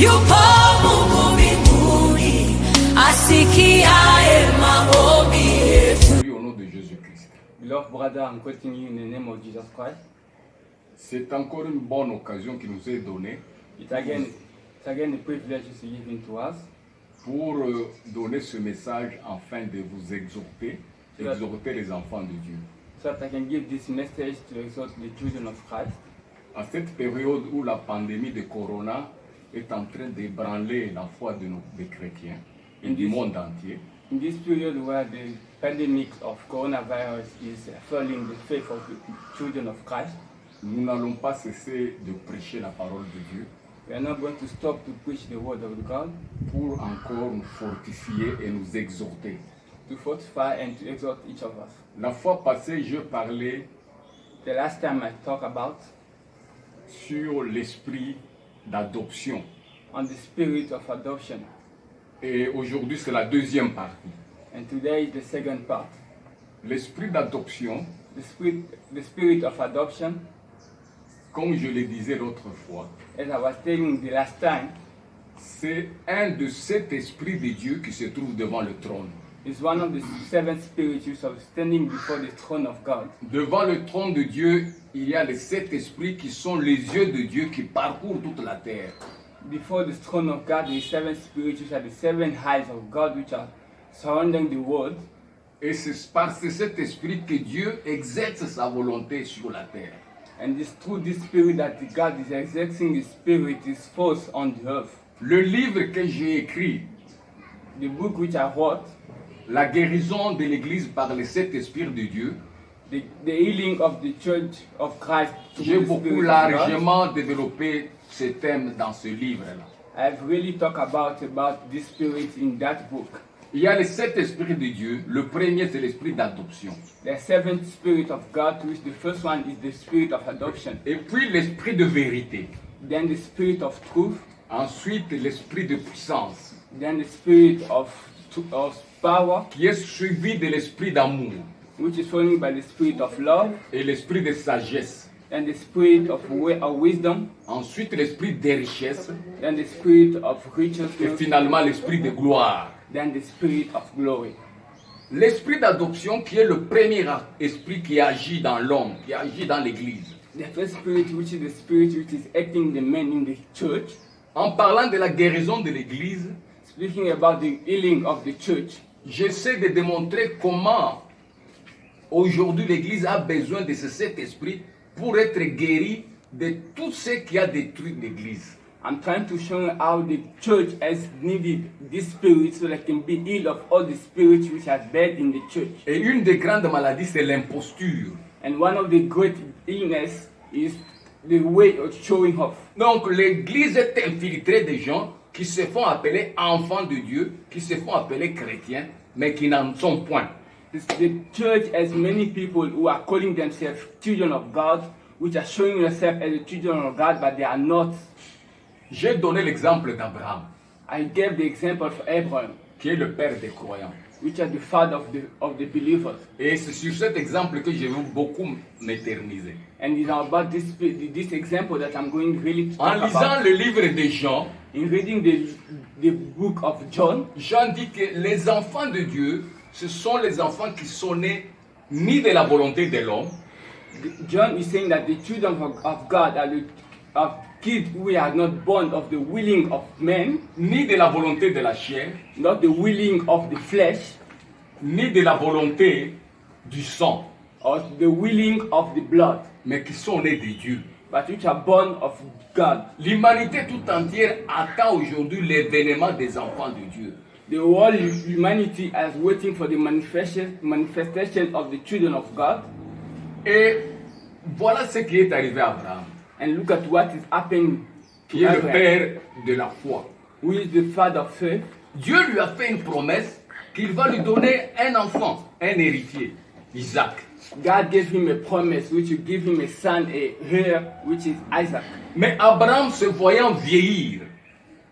Yupo Mungu mbinguni asikiaye maombi yetu. Au nom de Jésus-Christ. Beloved brother, I'm quoting you in the name of Jesus Christ. C'est encore une bonne occasion qui nous est donnée It's again a privilege to given to us pour donner ce message afin de vous exhorter les enfants de Dieu. so that I can give this message to exhort the children of Christ. À cette période où la pandémie de Corona est en train d'ébranler la foi des chrétiens et du monde entier, In this period where the pandemic of coronavirus is falling the faith of the children of Christ, nous n'allons pas cesser de prêcher la parole de Dieu we are not going to stop to preach the word of God, pour encore nous fortifier et nous exhorter. to fortify and to exhort each of us. La fois passée, je parlais The last time I talked about sur l'esprit d'adoption. on the spirit of adoption, Et aujourd'hui, c'est la deuxième partie. and today is the second part. L'esprit d'adoption, The spirit of adoption, comme je le disais l'autre fois, as I was telling the last time, c'est un de cet esprit de Dieu qui se trouve devant le trône. is one of the seven spirits of standing before the throne of God. Devant le trône de Dieu, il y a les sept esprits qui sont les yeux de Dieu qui parcourent toute la terre. Before the throne of God, the seven spirits, which are the seven eyes of God, which are surrounding the world. Et c'est par cet esprit que Dieu exerce sa volonté sur la terre. And it's through this spirit that God is exerting His spirit, His force on the earth. Le livre que j'ai écrit, The book which I wrote, La guérison de l'Église par les sept esprits de Dieu, the healing of the Church of Christ, through j'ai the beaucoup Spirit of God, largement développé ce thème dans ce livre-là. I've really talked about this spirit in that book. Il y a les sept esprits de Dieu. Le premier, c'est l'esprit d'adoption. The seventh spirit of God, which the first one is the spirit of adoption. Et puis l'esprit de vérité. Then the spirit of truth. Ensuite, l'esprit de puissance, Then the spirit of power, qui est suivi de l'esprit d'amour which is followed by the spirit of love. et l'esprit de sagesse. And the spirit of wisdom. Ensuite, l'esprit de richesse Then the spirit of et righteousness. finalement l'esprit de gloire. Then the spirit of glory. L'esprit d'adoption qui est le premier esprit qui agit dans l'homme, qui agit dans l'Église. The first spirit, which is the spirit which is acting the men in the church. En parlant de la guérison de l'Église, Speaking about the healing of the church, j'essaie de démontrer comment aujourd'hui l'Église a besoin de ce sept esprits pour être guérie de tout ce qui a détruit l'Église. I'm trying to show how the church has needed this spirit so that can be healed of all the spirits which are dead in the church. Et une des grandes maladies, c'est l'imposture. And one of the great illness is the way of showing off. Donc l'Église est infiltrée de gens qui se font appeler enfants de Dieu, qui se font appeler chrétiens, mais qui n'en sont point. The church has many people who are calling themselves children of God, which are showing themselves as the children of God, but they are not. J'ai donné l'exemple d'Abraham, I gave the example of Abraham, qui est le père des croyants. which are the father of the believers. Et c'est sur cet exemple que je veux beaucoup m'éterniser. And it's about this example that I'm going really to En talk lisant about. le livre de Jean, In reading the book of John, Jean dit que les enfants de Dieu, ce sont les enfants qui sont nés ni de la volonté de l'homme, John is saying that the children of God are kids who are not born of the willing of men, ni de la volonté de la chair, not the willing of the flesh, ni de la volonté du sang, or the willing of the blood, mais qui sont nés de Dieu. but which are born of God. L'humanité tout entière attend aujourd'hui l'événement des enfants de Dieu. The whole humanity is waiting for the manifestation of the children of God. Et voilà ce qui est arrivé à Abraham, And look at what is happening qui to est le Abraham, père de la foi. who is the father of faith. Dieu lui a fait une promesse qu'il va lui donner un enfant, un héritier, Isaac. God gave him a promise, which will give him a son, a heir, which is Isaac. Mais Abraham, se voyant vieillir,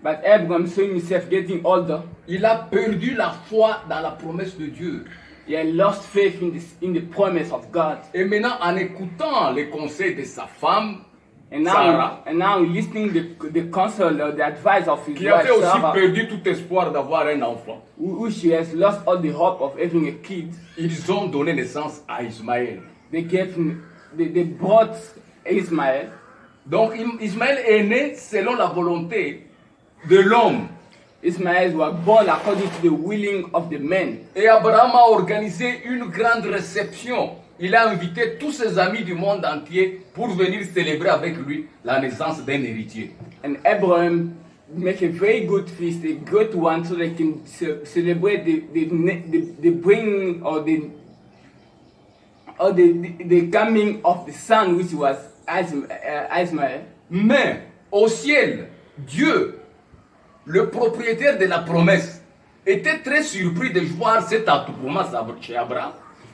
But Abraham, seeing himself getting older, il a perdu la foi dans la promesse de Dieu. he had lost faith in the promise of God. Et maintenant, en écoutant les conseils de sa femme, Sarah, and now listening the counsel or the advice of his qui avait wife aussi Sarah, perdu tout espoir d'avoir un enfant, who she has lost all the hope of having a kid. ils ont donné naissance à Ismaël. They brought Ismael. Donc Ismaël est né selon la volonté de l'homme. Ismael was born according to the willing of the man. Et Abraham a organisé une grande réception. Il a invité tous ses amis du monde entier pour venir célébrer avec lui la naissance d'un héritier. And Abraham make a very good feast, a great one, so they can celebrate the bringing or the coming of the son, which was Ismael. Mais au ciel, Dieu, le propriétaire de la promesse, était très surpris de voir cet attroupement chez Abraham.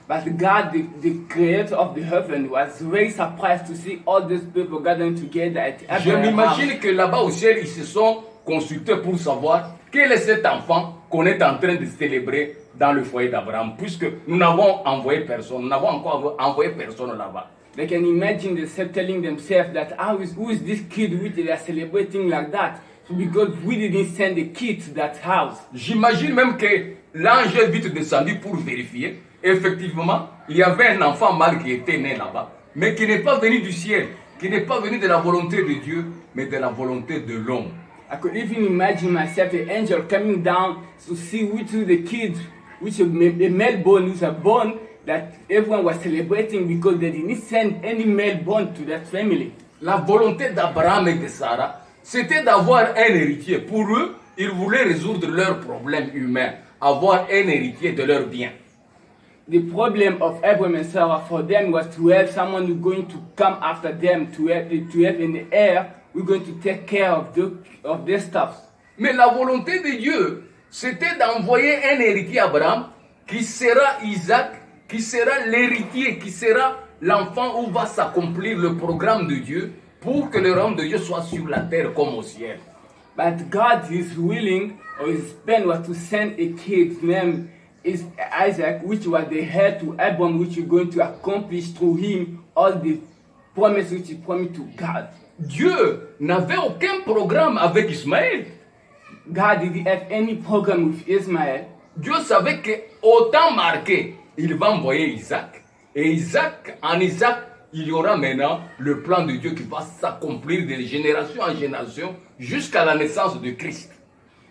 But God, the creator of the heaven, was very surprised to see all these people gathering together at Je Abraham's m'imagine house. que là-bas au ciel, ils se sont consultés pour savoir quel est cet enfant qu'on est en train de célébrer dans le foyer d'Abraham, puisque nous n'avons envoyé personne, nous n'avons encore envoyé personne là-bas. They can imagine themselves telling themselves that who is this kid which they are celebrating like that? So because we didn't send a kid to that house. J'imagine même que l'ange est vite descendu pour vérifier. Effectivement, il y avait un enfant mâle qui était né là-bas, mais qui n'est pas venu du ciel, qui n'est pas venu de la volonté de Dieu, mais de la volonté de l'homme. I could even imagine myself, an angel coming down to see which of the kids, which a male born, which are born, that everyone was celebrating because they didn't send any male born to that family. La volonté d'Abraham et de Sarah, c'était d'avoir un héritier. Pour eux, ils voulaient résoudre leurs problèmes humains, avoir un héritier de leurs biens. The problem of Abraham and Sarah for them was to have someone who's going to come after them, to have an heir who's going to take care of their stuff. Mais la volonté de Dieu, c'était d'envoyer un héritier à Abraham qui sera Isaac, qui sera l'héritier, qui sera l'enfant où va s'accomplir le programme de Dieu pour que le royaume de Dieu soit sur la terre comme au ciel. But God is willing, or his plan was to send a kid named Isaac, which was the heir to Abraham, which is going to accomplish through him all the promise which he promised to God. Dieu n'avait aucun programme avec Ismaël. God didn't have any program with Ismael. Dieu savait qu'au temps marqué, il va envoyer Isaac. Et Isaac, en Isaac, il y aura maintenant le plan de Dieu qui va s'accomplir de génération en génération jusqu'à la naissance de Christ.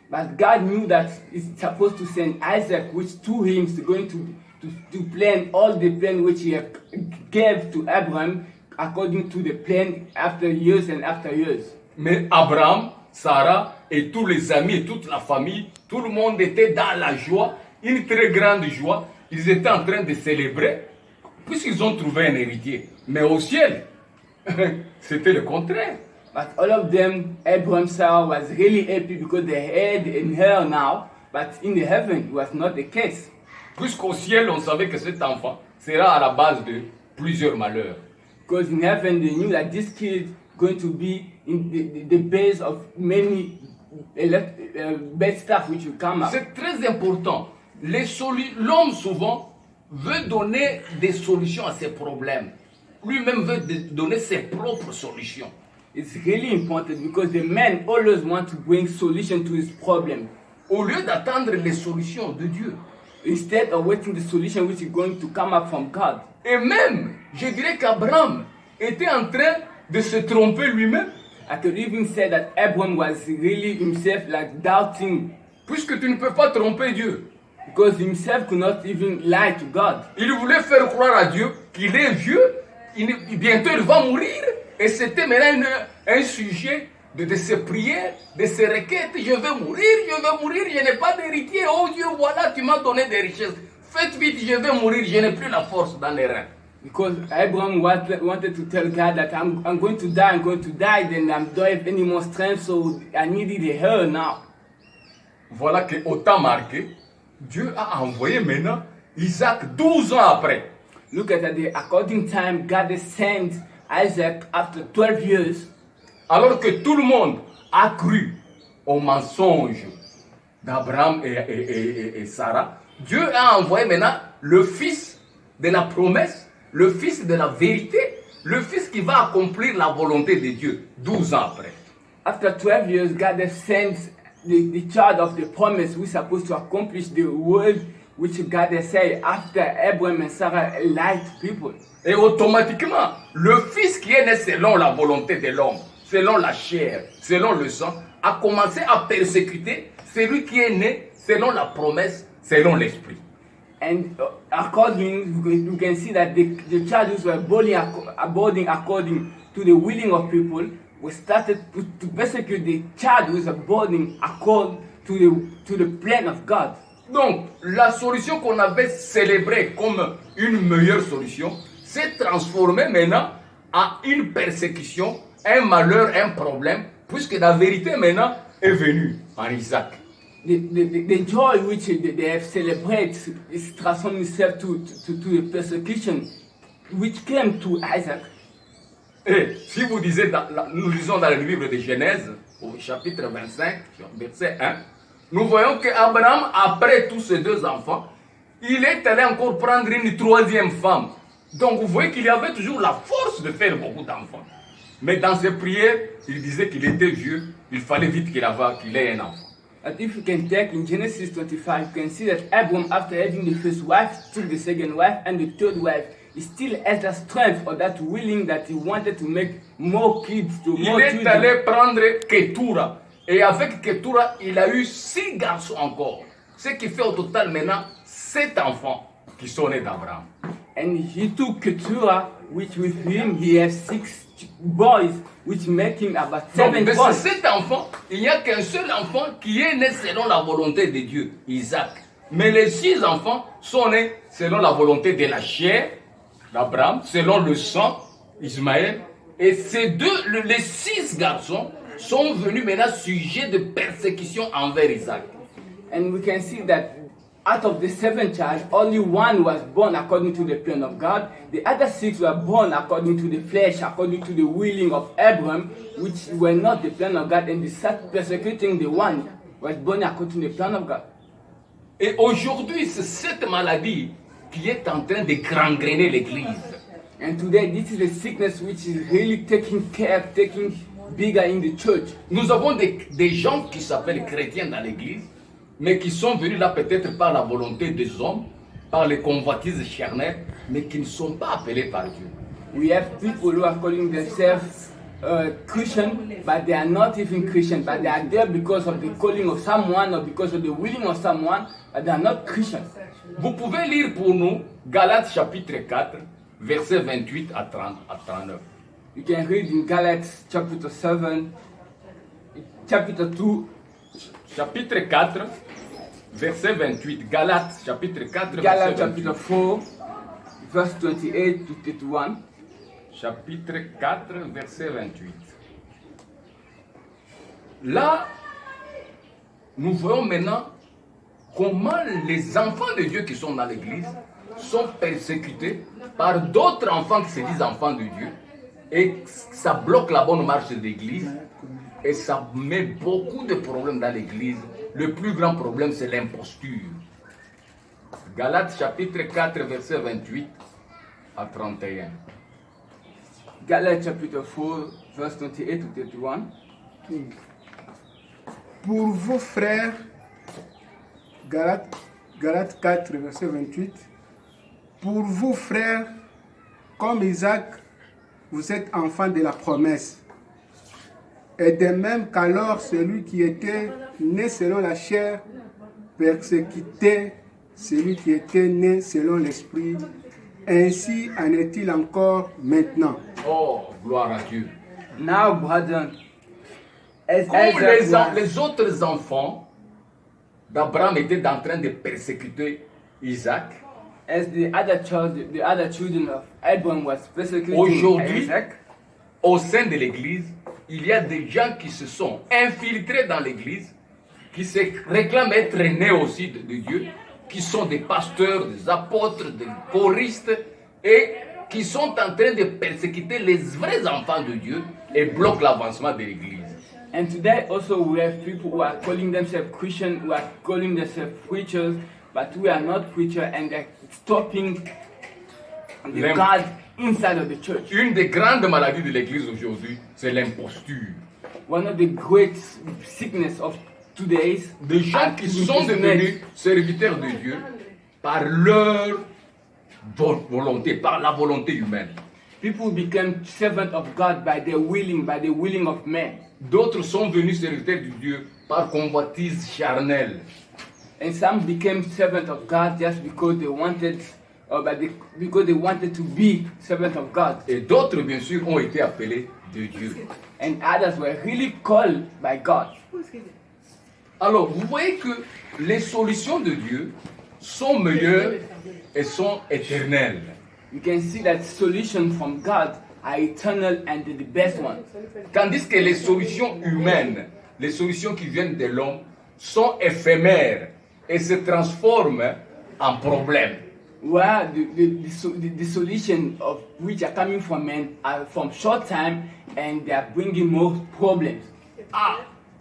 But God knew that he's supposed to send Isaac, which through him is going to plan all the plan which he gave to Abraham according to the plan after years and after years. Mais Abraham, Sarah et tous les amis et toute la famille, tout le monde était dans la joie, une très grande joie. Ils étaient en train de célébrer puisqu'ils ont trouvé un héritier. Mais au ciel, c'était le contraire. But all of them, Abraham, Sarah was really happy because they had in her now. But in the heaven, it was not the case. Puisqu'au ciel, on savait que cet enfant sera à la base de plusieurs malheurs. Because in heaven, they knew that this kid going to be in the base of many bad stuff which will come up. C'est très important. L'homme souvent veut donner des solutions à ses problèmes. Lui-même veut donner ses propres solutions. It's really important because the man always want to bring solution to his problem. Au lieu d'attendre les solutions de Dieu. Instead of waiting the solution which is going to come up from God. Et même, je dirais qu'Abraham était en train de se tromper lui-même. I could even say that Abraham was really himself like doubting. Puisque tu ne peux pas tromper Dieu. Because himself could not even lie to God. Il voulait faire croire à Dieu qu'il est vieux, bientôt il va mourir. Et c'était maintenant un sujet de ses prières, de ses requêtes. Je vais mourir, je n'ai pas d'héritier. Oh Dieu, voilà, tu m'as donné des richesses. Faites vite, je vais mourir, je n'ai plus la force dans les reins. Because Abraham wanted to tell God that I'm going to die, then I don't have any more strength, so I needed a heir now. Voilà qu'au temps marqué, Dieu a envoyé maintenant Isaac 12 ans après. Look at the according time, God sent Isaac after 12 years. Alors que tout le monde a cru au mensonge d'Abraham et Sarah, Dieu a envoyé maintenant le fils de la promesse, le fils de la vérité, le fils qui va accomplir la volonté de Dieu 12 ans après. After 12 years, God sends the child of the promise who's supposed to accomplish the word which God has said after Abraham and Sarah lied to people. Et automatiquement, le fils qui est né selon la volonté de l'homme, selon la chair, selon le sang, a commencé à persécuter celui qui est né selon la promesse, selon l'esprit. And according, you can see that the child who was born according to the willing of people was started to persecute the child who was born according to the plan of God. Donc, la solution qu'on avait célébrée comme une meilleure solution s'est transformée maintenant en une persécution, un malheur, un problème, puisque la vérité maintenant est venue en Isaac. The joy which they have celebrated is transforming itself to the persecution which came to Isaac. Et si vous lisez, nous lisons dans le livre de Genèse, au chapitre 25, verset 1, nous voyons qu'Abraham, après tous ses deux enfants, il est allé encore prendre une troisième femme. Donc vous voyez qu'il y avait toujours la force de faire beaucoup d'enfants. Mais dans ses prières, il disait qu'il était vieux, il fallait vite qu'il ait un enfant. But if you can take in Genesis 25, you can see that Abraham, after having the first wife, took the second wife and the third wife. He still has that strength or that willing that he wanted to make more kids, to more children. Il est allé prendre Ketura. Et avec Ketura, il a eu 6 garçons encore. Ce qui fait au total maintenant 7 enfants qui sont nés d'Abraham. And he took Ketura, which with him he has 6 boys, which make him about 7 Donc, de boys. ces 7 enfants, il n'y a qu'un seul enfant qui est né selon la volonté de Dieu, Isaac. Mais les 6 enfants sont nés selon la volonté de la chair d'Abraham, selon le sang, Ismaël. Et les 6 garçons sont venus maintenant sujets de persécution envers Isaac. And we can see that out of the 7 child, only 1 was born according to the plan of God. The other 6 were born according to the flesh, according to the willing of Abraham, which were not the plan of God. And they started persecuting the one who was born according to the plan of God. Et aujourd'hui, c'est cette maladie qui est en train de gangréner l'Église. And today, this is a sickness which is really taking bigger in the church. Nous avons des gens qui s'appellent chrétiens dans l'Église, mais qui sont venus là peut-être par la volonté des hommes, par les convoitises charnelles, mais qui ne sont pas appelés par Dieu. We have people who are calling themselves Christian, but they are not even Christian, but they are there because of the calling of someone or because of the willing of someone, but they are not Christians. Vous pouvez lire pour nous Galates chapitre 4, versets 28 à 39. You can read in Galates chapter 7, chapter 2, chapitre 4, verset 28. Galates chapitre 4, Galates verset 28. chapter 4, verse 28 to 31. Chapitre 4, verset 28. Là, nous voyons maintenant comment les enfants de Dieu qui sont dans l'église sont persécutés par d'autres enfants qui se disent enfants de Dieu. Et ça bloque la bonne marche de l'église. Et ça met beaucoup de problèmes dans l'église. Le plus grand problème, c'est l'imposture. Galates chapitre 4, verset 28 à 31. Galates chapter 4, verse 28 to 31. Pour vos frères, Galates 4, verset 28. Pour vous, frères, comme Isaac, vous êtes enfants de la promesse. Et de même qu'alors celui qui était né selon la chair persécutait celui qui était né selon l'esprit, ainsi en est-il encore maintenant. Oh, gloire à Dieu. Now, brethren, as Comme les autres enfants d'Abraham étaient en train de persécuter Isaac, as the other children of Abraham was persecuting aujourd'hui, Isaac, au sein de l'église, il y a des gens qui se sont infiltrés dans l'église, qui se réclament être nés aussi de Dieu, qui sont des pasteurs, des apôtres, des choristes, et qui sont en train de persécuter les vrais enfants de Dieu et bloquent l'avancement de l'église. and today also we have people who are calling themselves Christian, who are calling themselves preachers, but we are not preachers, and they're stopping the God inside of the church. Une des grandes maladies de l'Église aujourd'hui, c'est l'imposture. One of the great sickness of today's Des gens qui sont devenus serviteurs de Dieu par leur volonté, par la volonté humaine. People became servants of God by the willing of men. D'autres sont venus serviteurs de Dieu par convoitise charnelle. And some became servants of God just because they wanted, because they wanted to be servants of God. Et d'autres, bien sûr, ont été appelés de Dieu. And others were really called by God. Alors, vous voyez que les solutions de Dieu sont meilleures et sont éternelles. You can see that solutions from God are eternal and the best ones. Tandis que les solutions humaines, les solutions qui viennent de l'homme, sont éphémères et se transforment en problèmes. Where the solution of which are coming from men are from short time and they are bringing more problems.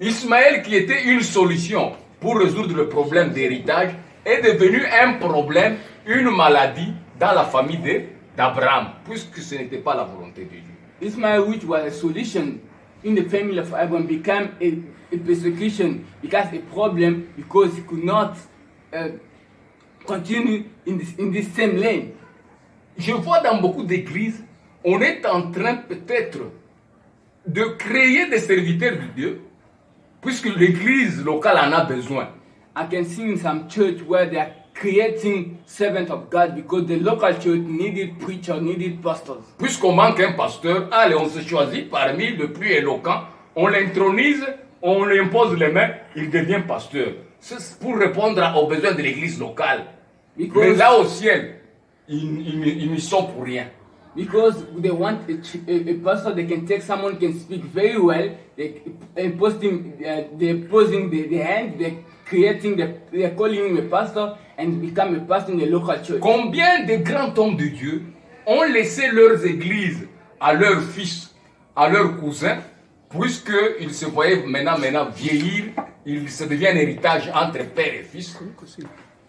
Ismaël, qui était une solution pour résoudre le problème d'héritage, est devenu un problème, une maladie dans la famille d'Abraham, puisque ce n'était pas la volonté de Dieu. Ismail, which was a solution in the family of Abraham, became a persecution, because a problem, because he could not continue in this same lane. Je vois dans beaucoup d'églises, on est en train peut-être de créer des serviteurs de Dieu, puisque l'église locale en a besoin. I can see in some church where they are creating servants of God because the local church needed preachers, needed pastors. Puisqu'on manque un pasteur, allez, on se choisit parmi le plus éloquent, on l'intronise, on lui impose les mains, il devient pasteur. C'est pour répondre aux besoins de l'église locale. Mais là au ciel, ils n'y sont pour rien. Because they want a pastor, they can take someone who can speak very well, they're posing the hand, they're calling him a pastor and become a pastor in the local church. Combien de grands hommes de Dieu ont laissé leurs églises à leurs fils, à leurs cousins, puisqu'ils se voyaient maintenant vieillir, il se devient un héritage entre père et fils,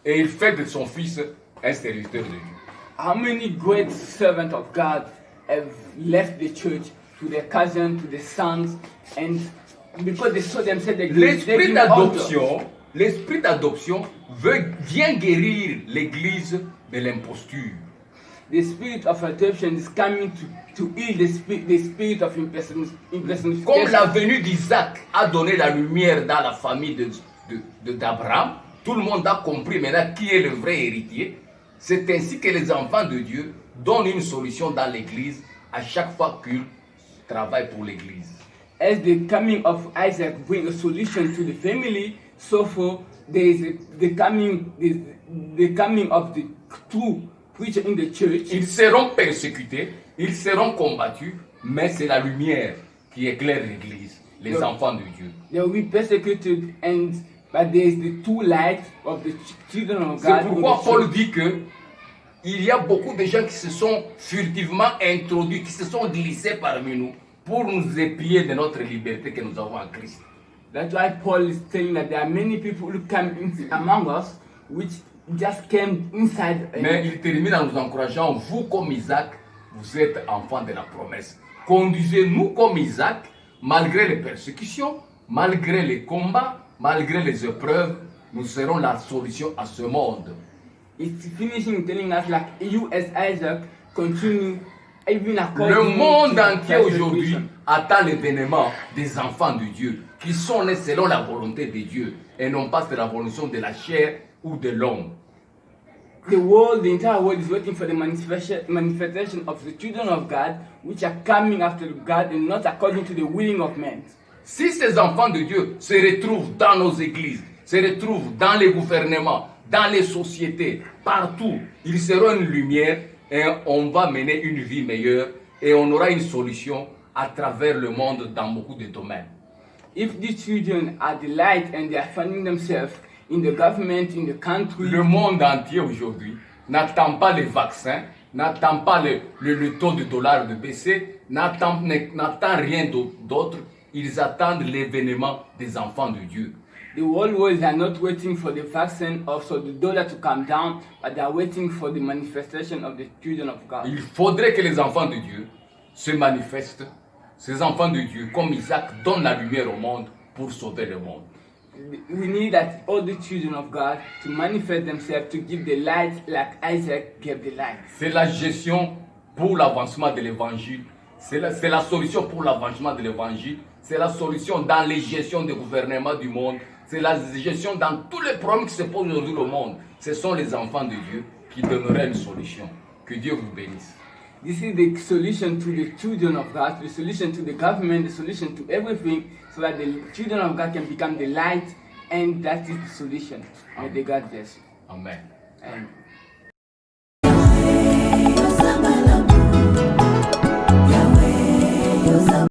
et il fait de son fils un serviteur de Dieu. How many great servants of God have left the church to their cousins, to their sons, and because they saw themselves l'esprit d'adoption vient guérir l'église de l'imposture. The spirit of adoption is coming to heal the spirit of impersonification. Comme la venue d'Isaac a donné la lumière dans la famille d'Abraham, tout le monde a compris maintenant qui est le vrai héritier. C'est ainsi que les enfants de Dieu donnent une solution dans l'église à chaque fois qu'ils travaillent pour l'église. As the coming of Isaac brings a solution to the family, so for there is the coming of the true preacher in the church. Ils seront persécutés, ils seront combattus, mais c'est la lumière qui éclaire l'église, les enfants de Dieu. They will be persecuted, but there is the true light of the children of God. C'est pourquoi Paul dit que il y a beaucoup de gens qui se sont furtivement introduits, qui se sont glissés parmi nous pour nous épier de notre liberté que nous avons en Christ. That's why Paul is saying that there are many people who come among us which just came inside. Mais il termine en nous encourageant, vous comme Isaac, vous êtes enfants de la promesse. Conduisez-nous comme Isaac, malgré les persécutions, malgré les combats, malgré les épreuves, nous serons la solution à ce monde. It's finishing telling us like you as Isaac continue even according Le monde to entier aujourd'hui attend l'événement des enfants de Dieu qui sont nés selon la volonté de Dieu et non pas de la volonté de la chair ou de l'homme. The entire world is waiting for the manifestation of the children of God, which are coming after God and not according to the willing of men. Si ces enfants de Dieu se retrouvent dans nos églises, se retrouvent dans les gouvernements, dans les sociétés, partout, ils seront une lumière et on va mener une vie meilleure et on aura une solution à travers le monde dans beaucoup de domaines. If these children are the light and they are finding themselves in the government, in the country, le monde entier aujourd'hui n'attend pas les vaccins, n'attend pas le taux de dollar de baisser, n'attend rien d'autre ils attendent l'événement des enfants de Dieu. The whole world are not waiting for the vaccine or for the dollar to come down, but they are waiting for the manifestation of the children of God. Il faudrait que les enfants de Dieu se manifestent. Ces enfants de Dieu, comme Isaac, donnent la lumière au monde pour sauver le monde. We need that all the children of God to manifest themselves to give the light like Isaac gave the light. C'est la gestion pour l'avancement de l'évangile. C'est la solution pour l'avancement de l'évangile. C'est la solution dans les gestions de gouvernement du monde. C'est la gestion dans tous les problèmes qui se posent aujourd'hui au monde. Ce sont les enfants de Dieu qui donneraient une solution. Que Dieu vous bénisse. This is the solution to the children of God, the solution to the government, the solution to everything, so that the children of God can become the light, and that is the solution. May the God bless you. Amen. Amen.